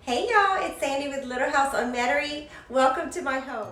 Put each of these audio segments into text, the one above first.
Hey y'all, it's Sandy with Little House on Metairie. Welcome to my home.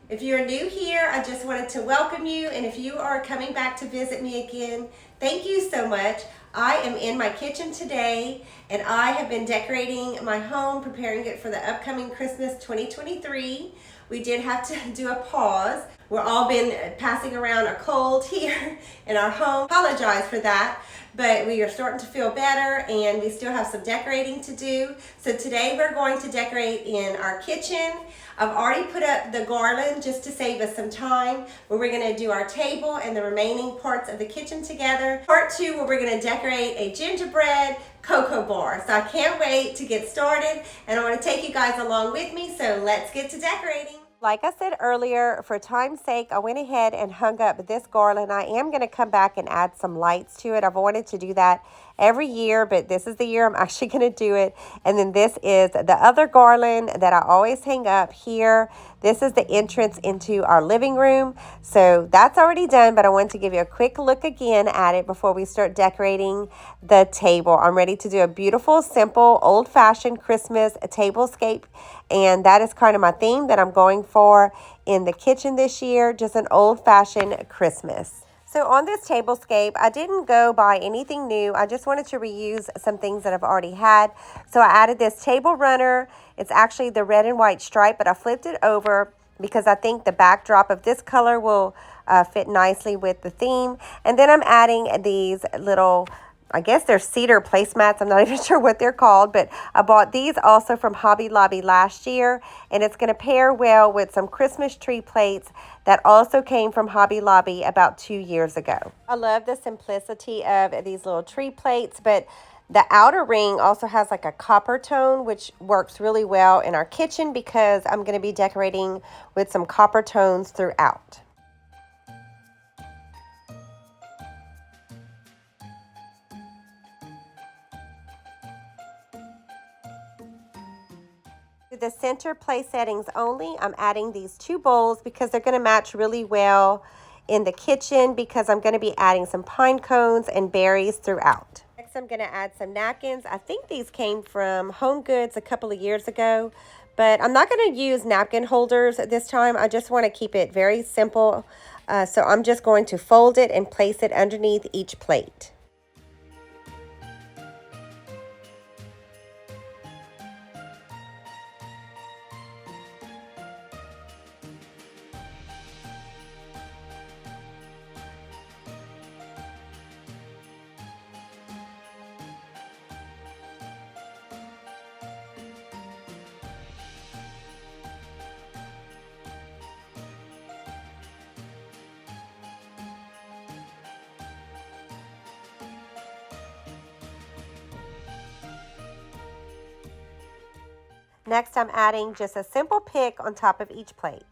If you're new here, I just wanted to welcome you, and if you are coming back to visit me again, thank you so much. I am in my kitchen today, and I have been decorating my home, preparing it for the upcoming Christmas 2023. We did have to do a pause. We're all been passing around a cold here in our home. Apologize for that, but we are starting to feel better, and we still have some decorating to do. So today we're going to decorate in our kitchen. I've already put up the garland just to save us some time, where we're going to do our table and the remaining parts of the kitchen together. Part 2, where we're going to decorate a gingerbread cocoa bar. So I can't wait to get started, and I want to take you guys along with me, so let's get to decorating. Like I said earlier, for time's sake, I went ahead and hung up this garland. I am going to come back and add some lights to it. I've wanted to do that every year, but this is the year I'm actually going to do it. And then this is the other garland that I always hang up here. This is the entrance into our living room. So that's already done, but I want to give you a quick look again at it before we start decorating the table. I'm ready to do a beautiful, simple, old-fashioned Christmas tablescape, and that is kind of my theme that I'm going for in the kitchen this year, just an old-fashioned Christmas. So on this tablescape, I didn't go buy anything new. I just wanted to reuse some things that I've already had. So I added this table runner. It's actually the red and white stripe, but I flipped it over because I think the backdrop of this color will fit nicely with the theme. And then I'm adding these little, I guess they're cedar placemats. I'm not even sure what they're called, but I bought these also from Hobby Lobby last year, and it's going to pair well with some Christmas tree plates that also came from Hobby Lobby about 2 years ago. I love the simplicity of these little tree plates, but the outer ring also has like a copper tone, which works really well in our kitchen because I'm going to be decorating with some copper tones throughout. To the center place settings only, I'm adding these 2 bowls because they're going to match really well in the kitchen because I'm going to be adding some pine cones and berries throughout. Next, I'm going to add some napkins. I think these came from Home Goods a couple of years ago, but I'm not going to use napkin holders this time. I just want to keep it very simple. So I'm just going to fold it and place it underneath each plate. Next, I'm adding just a simple pick on top of each plate.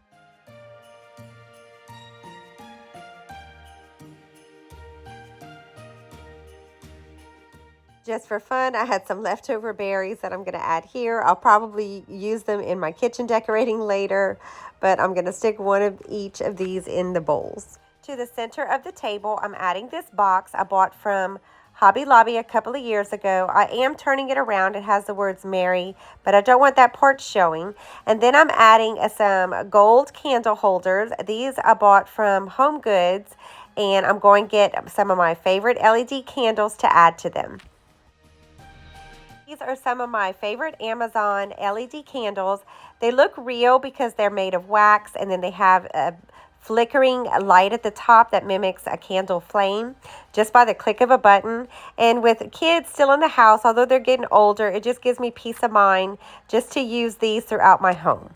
Just for fun, I had some leftover berries that I'm going to add here. I'll probably use them in my kitchen decorating later, but I'm going to stick one of each of these in the bowls. To the center of the table, I'm adding this box I bought from Hobby Lobby a couple of years ago. I am turning it around. It has the words Merry, but I don't want that part showing. And then I'm adding some gold candle holders. These I bought from Home Goods, and I'm going to get some of my favorite LED candles to add to them. These are some of my favorite Amazon LED candles. They look real because they're made of wax, and then they have a flickering light at the top that mimics a candle flame just by the click of a button. And with kids still in the house, although they're getting older, it just gives me peace of mind just to use these throughout my home.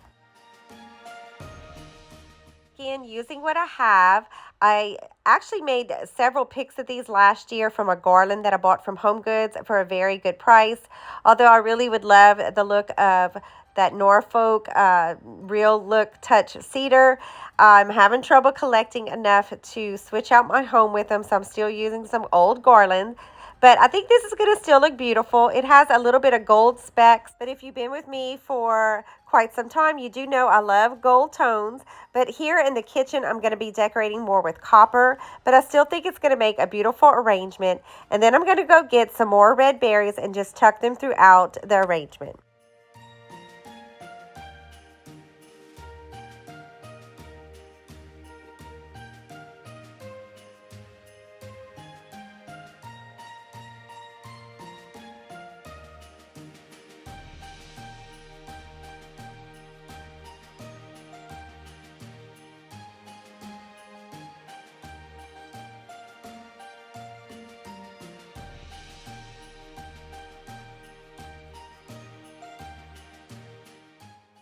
Again, using what I have, I actually made several picks of these last year from a garland that I bought from Home Goods for a very good price. Although I really would love the look of that Norfolk real look touch cedar. I'm having trouble collecting enough to switch out my home with them, so I'm still using some old garland. But I think this is going to still look beautiful. It has a little bit of gold specks, but if you've been with me for quite some time, you do know I love gold tones. But here in the kitchen, I'm going to be decorating more with copper, but I still think it's going to make a beautiful arrangement. And then I'm going to go get some more red berries and just tuck them throughout the arrangement.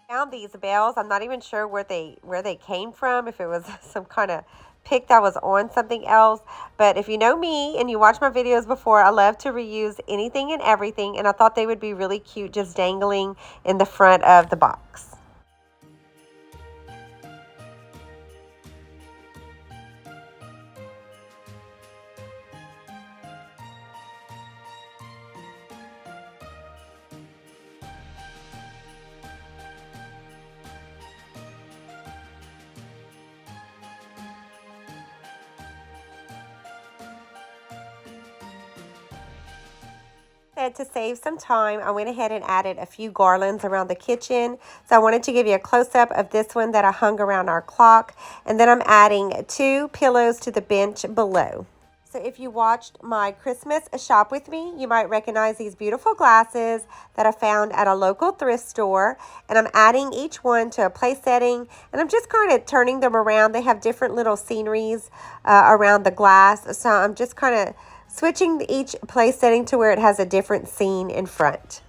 Found these bells. I'm not even sure where they came from, if it was some kind of pick that was on something else. But if you know me and you watch my videos before, I love to reuse anything and everything, and I thought they would be really cute just dangling in the front of the box. To save some time, I went ahead and added a few garlands around the kitchen. So I wanted to give you a close-up of this one that I hung around our clock. And then I'm adding 2 pillows to the bench below. So if you watched my Christmas shop with me, you might recognize these beautiful glasses that I found at a local thrift store. And I'm adding each one to a place setting, and I'm just kind of turning them around. They have different little sceneries around the glass. So I'm just kind of switching each place setting to where it has a different scene in front.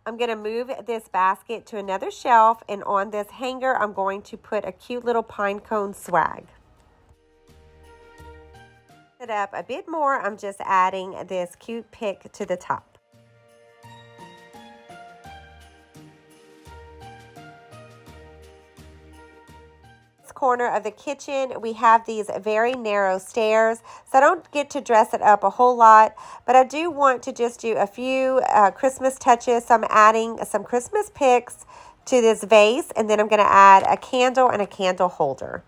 I'm going to move this basket to another shelf, and on this hanger, I'm going to put a cute little pine cone swag. It up a bit more, I'm just adding this cute pick to the top. This corner of the kitchen, we have these very narrow stairs, so I don't get to dress it up a whole lot, but I do want to just do a few Christmas touches. So I'm adding some Christmas picks to this vase, and then I'm going to add a candle and a candle holder.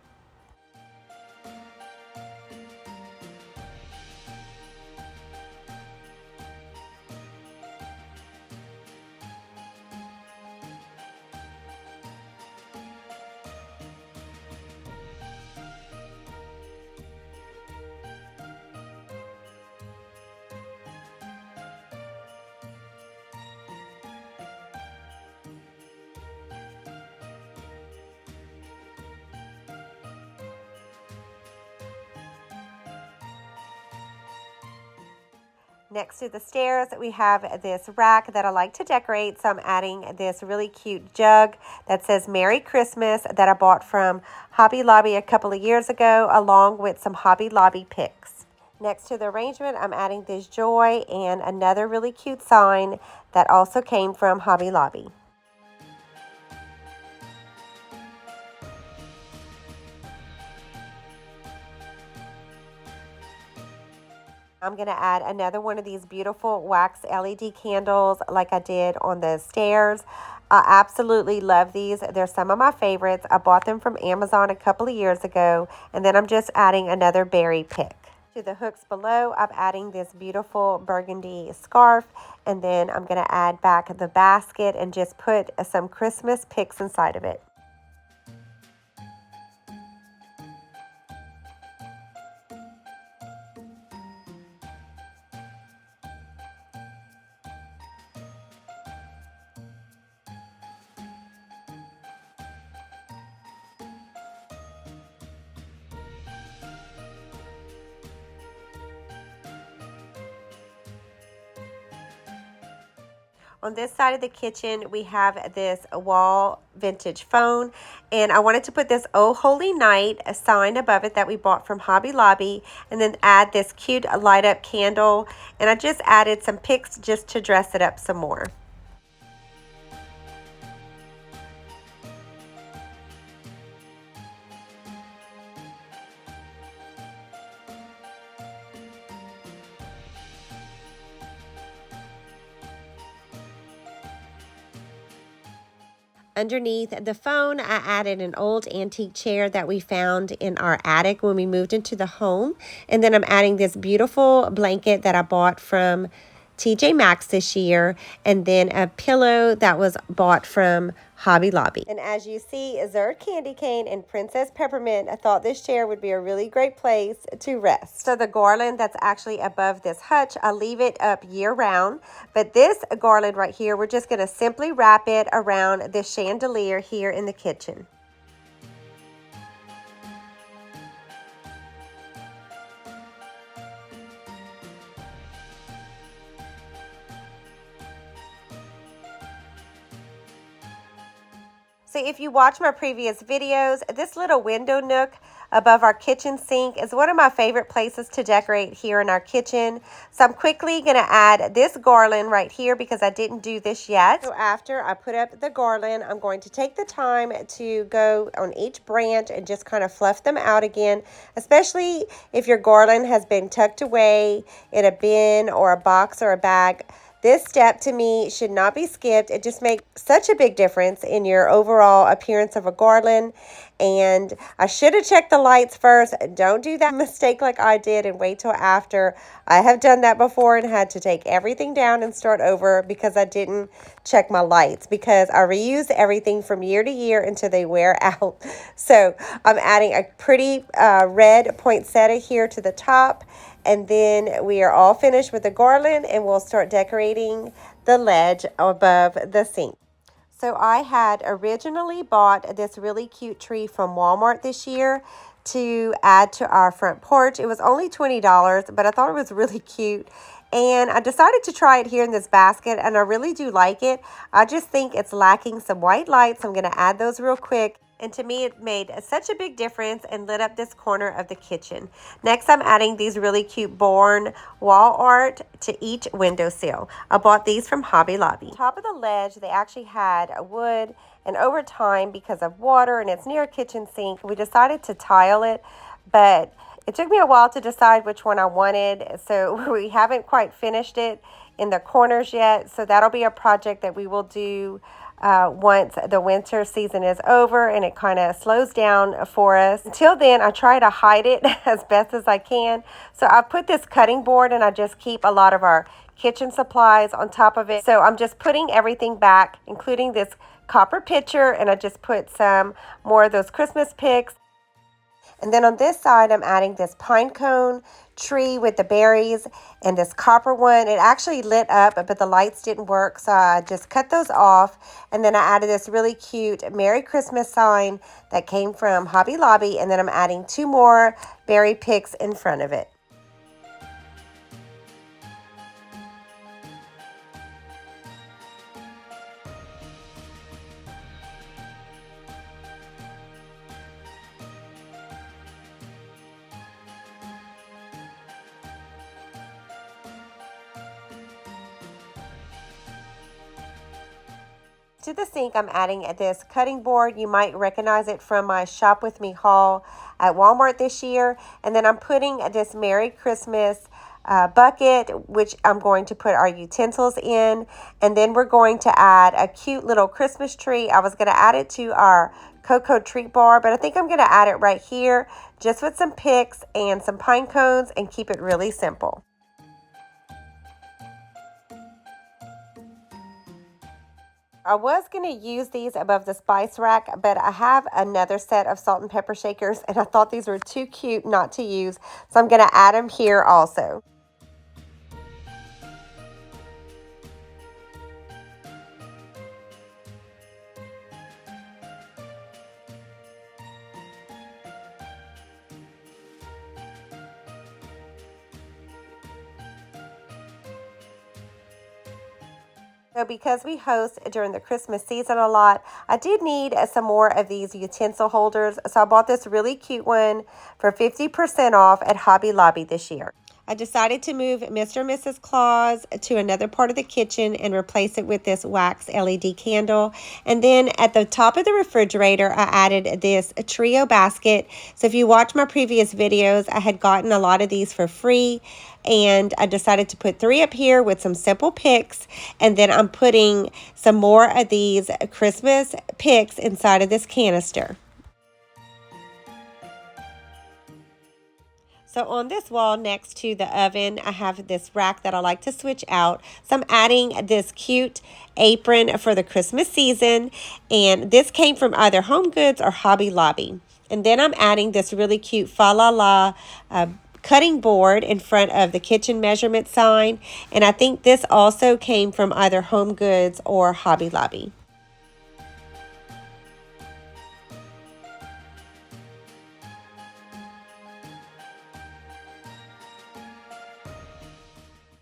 Next to the stairs, we have this rack that I like to decorate. So I'm adding this really cute jug that says Merry Christmas that I bought from Hobby Lobby a couple of years ago, along with some Hobby Lobby picks. Next to the arrangement, I'm adding this joy and another really cute sign that also came from Hobby Lobby. I'm going to add another one of these beautiful wax LED candles like I did on the stairs. I absolutely love these. They're some of my favorites. I bought them from Amazon a couple of years ago, and then I'm just adding another berry pick. To the hooks below, I'm adding this beautiful burgundy scarf, and then I'm going to add back the basket and just put some Christmas picks inside of it. On this side of the kitchen, we have this wall vintage phone, and I wanted to put this Oh Holy Night sign above it that we bought from Hobby Lobby, and then add this cute light up candle, and I just added some pics just to dress it up some more. Underneath the phone, I added an old antique chair that we found in our attic when we moved into the home. And then I'm adding this beautiful blanket that I bought from TJ Maxx this year, and then a pillow that was bought from Hobby Lobby. And as you see, Zerd Candy Cane and Princess Peppermint, I thought this chair would be a really great place to rest. So the garland that's actually above this hutch, I leave it up year round. But this garland right here, we're just going to simply wrap it around this chandelier here in the kitchen. So if you watch my previous videos, this little window nook above our kitchen sink is one of my favorite places to decorate here in our kitchen. So I'm quickly going to add this garland right here because I didn't do this yet. So after I put up the garland, I'm going to take the time to go on each branch and just kind of fluff them out again, especially if your garland has been tucked away in a bin or a box or a bag. This step to me should not be skipped. It just makes such a big difference in your overall appearance of a garland. And I should have checked the lights first. Don't do that mistake like I did and wait till after. I have done that before and had to take everything down and start over because I didn't check my lights, because I reuse everything from year to year until they wear out. So I'm adding a pretty red poinsettia here to the top. And then we are all finished with the garland, and we'll start decorating the ledge above the sink. So I had originally bought this really cute tree from Walmart this year to add to our front porch. It was only $20, but I thought it was really cute. And I decided to try it here in this basket, and I really do like it. I just think it's lacking some white lights. I'm going to add those real quick. And to me, it made such a big difference and lit up this corner of the kitchen. Next, I'm adding these really cute Born wall art to each windowsill. I bought these from Hobby Lobby. Top of the ledge, they actually had wood, and over time, because of water and it's near a kitchen sink, we decided to tile it, but it took me a while to decide which one I wanted, so we haven't quite finished it in the corners yet. So that'll be a project that we will do once the winter season is over and it kind of slows down for us. Until then, I try to hide it as best as I can. So I put this cutting board, and I just keep a lot of our kitchen supplies on top of it. So I'm just putting everything back, including this copper pitcher, and I just put some more of those Christmas picks. And then on this side, I'm adding this pine cone tree with the berries and this copper one. It actually lit up, but the lights didn't work, so I just cut those off. And then I added this really cute Merry Christmas sign that came from Hobby Lobby, and then I'm adding 2 more berry picks in front of it. To the sink, I'm adding this cutting board. You might recognize it from my Shop With Me haul at Walmart this year. And then I'm putting this Merry Christmas bucket, which I'm going to put our utensils in. And then we're going to add a cute little Christmas tree. I was going to add it to our cocoa treat bar, but I think I'm going to add it right here just with some picks and some pine cones and keep it really simple. I was going to use these above the spice rack, but I have another set of salt and pepper shakers, and I thought these were too cute not to use, so I'm going to add them here also. So because we host during the Christmas season a lot, I did need some more of these utensil holders. So I bought this really cute one for 50% off at Hobby Lobby this year. I decided to move Mr. and Mrs. Claus to another part of the kitchen and replace it with this wax LED candle. And then at the top of the refrigerator, I added this trio basket. So if you watch my previous videos, I had gotten a lot of these for free. And I decided to put 3 up here with some simple picks. And then I'm putting some more of these Christmas picks inside of this canister. So on this wall next to the oven, I have this rack that I like to switch out. So I'm adding this cute apron for the Christmas season. And this came from either Home Goods or Hobby Lobby. And then I'm adding this really cute Fa La La cutting board in front of the kitchen measurement sign. And I think this also came from either Home Goods or Hobby Lobby.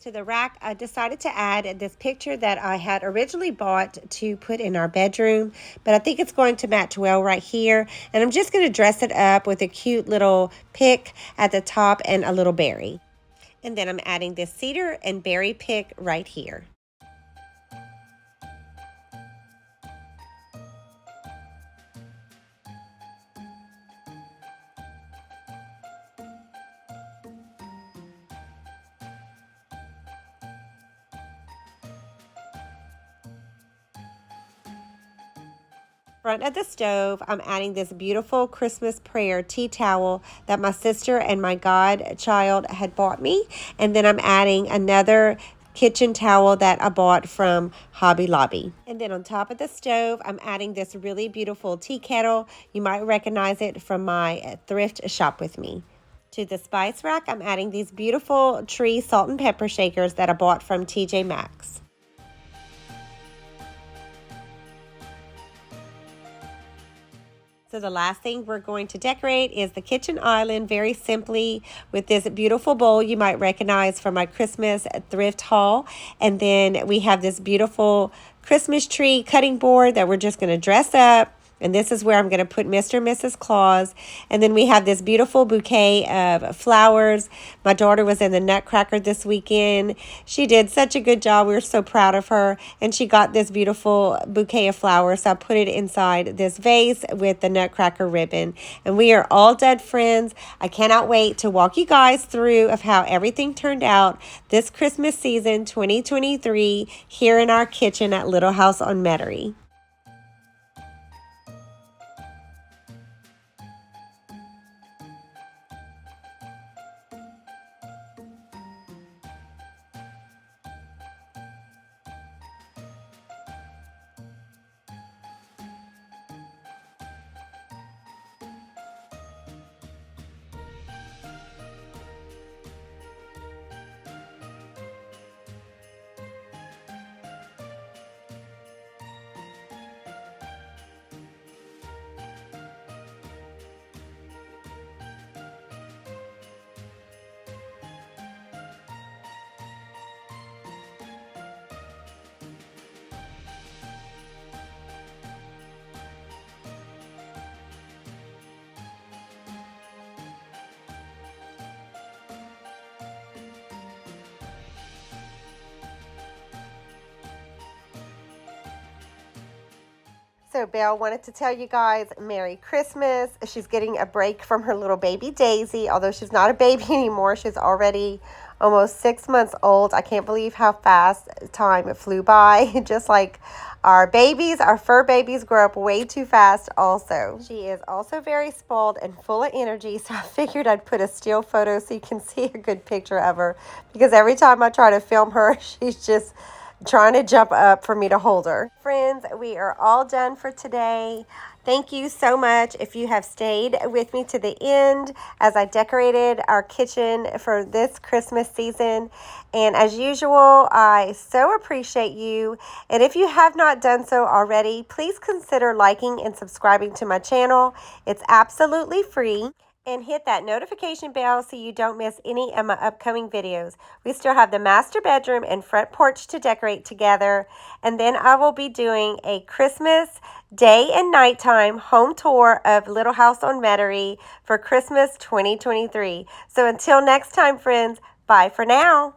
To the rack, I decided to add this picture that I had originally bought to put in our bedroom, but I think it's going to match well right here. And I'm just going to dress it up with a cute little pick at the top and a little berry. And then I'm adding this cedar and berry pick right here. Front of the stove, I'm adding this beautiful Christmas prayer tea towel that my sister and my godchild had bought me. And then I'm adding another kitchen towel that I bought from Hobby Lobby. And then on top of the stove, I'm adding this really beautiful tea kettle. You might recognize it from my thrift shop with me. To the spice rack, I'm adding these beautiful tree salt and pepper shakers that I bought from TJ Maxx. So the last thing we're going to decorate is the kitchen island very simply with this beautiful bowl you might recognize from my Christmas thrift haul. And then we have this beautiful Christmas tree cutting board that we're just going to dress up. And this is where I'm going to put Mr. and Mrs. Claus. And then we have this beautiful bouquet of flowers. My daughter was in the Nutcracker this weekend. She did such a good job. We were so proud of her. And she got this beautiful bouquet of flowers. So I put it inside this vase with the Nutcracker ribbon. And we are all done, friends. I cannot wait to walk you guys through of how everything turned out this Christmas season 2023 here in our kitchen at Little House on Metairie. So Belle wanted to tell you guys Merry Christmas. She's getting a break from her little baby Daisy, although she's not a baby anymore. She's already almost 6 months old. I can't believe how fast time flew by. Just like our babies, our fur babies grow up way too fast also. She is also very spoiled and full of energy, so I figured I'd put a still photo so you can see a good picture of her, because every time I try to film her, she's just trying to jump up for me to hold her. Friends, we are all done for today. Thank you so much if you have stayed with me to the end as I decorated our kitchen for this Christmas season. And as usual, I so appreciate you. And if you have not done so already, please consider liking and subscribing to my channel. It's absolutely free. and hit that notification bell so you don't miss any of my upcoming videos. We still have the master bedroom and front porch to decorate together, and then I will be doing a Christmas day and nighttime home tour of Little House on Metairie for Christmas 2023. So until next time, friends, bye for now.